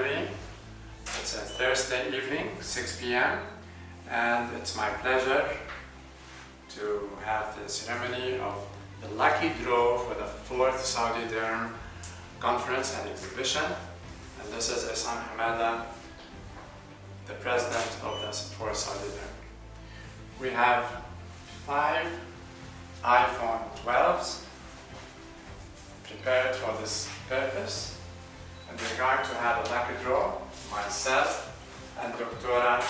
January. It's a Thursday evening, 6 p.m. and it's my pleasure to have the ceremony of the lucky draw for the 4th Saudi Derm Conference and Exhibition. And this is Ihsan Hamada, the president of the 4th Saudi Derm. We have 5 iPhone 12s prepared for this purpose. And we're going to have a lucky draw, myself and Dr.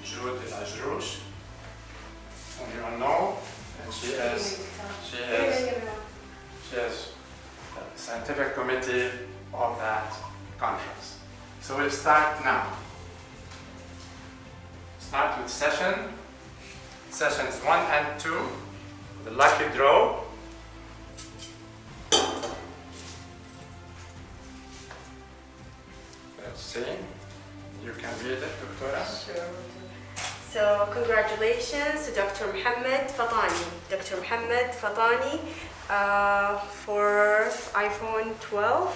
Jude Al-Ajroush, whom you all know, and she is the scientific committee of that conference. So we'll start now. Start with sessions 1 and 2, the lucky draw. Let's see. You can read it, Doctora. Sure. So, congratulations to Dr. Mohammed Fatani. Dr. Mohammed Fatani for iPhone 12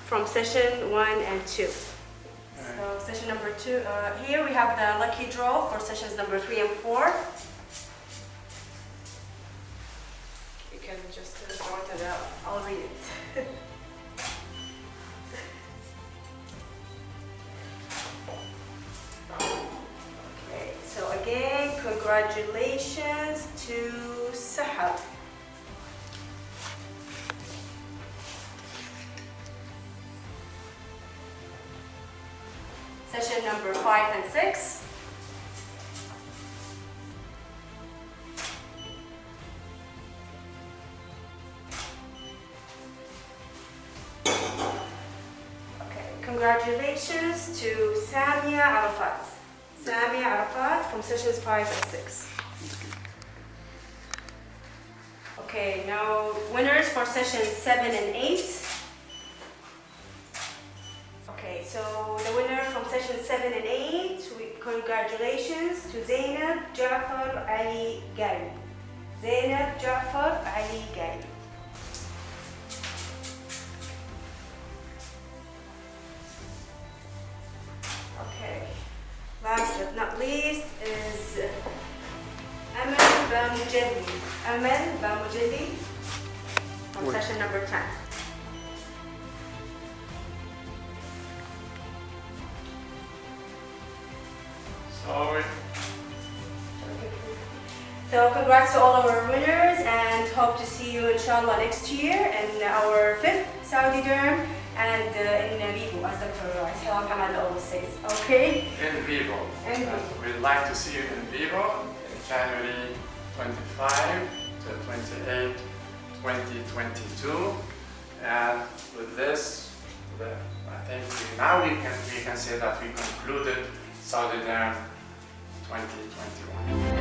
from session 1 and 2. So, session number 2. Here we have the lucky draw for sessions number 3 and 4. You can just draw it out. I'll read it. So again, congratulations to Sahab. Session number 5 and 6. Okay, congratulations to Samia Arafat. Samia Arafat from sessions 5 and 6. Okay, now winners for sessions 7 and 8. Okay, so the winner from sessions 7 and 8, congratulations to Zainab Ja'far Ali Ghali. Zainab Ja'far Ali Ghali. Okay. Last but not least is Amal Bamujalli. Amal Bamujalli from session number 10. So congrats to all our winners and hope to see you inshallah next year in our 5th Saudi Derm and in vivo, as Dr. Ihsan Hamada always says. Okay? In vivo. We'd like to see you in vivo in January 25 to 28, 2022. And with this, I think we can say that we concluded Saudi Derm 2021.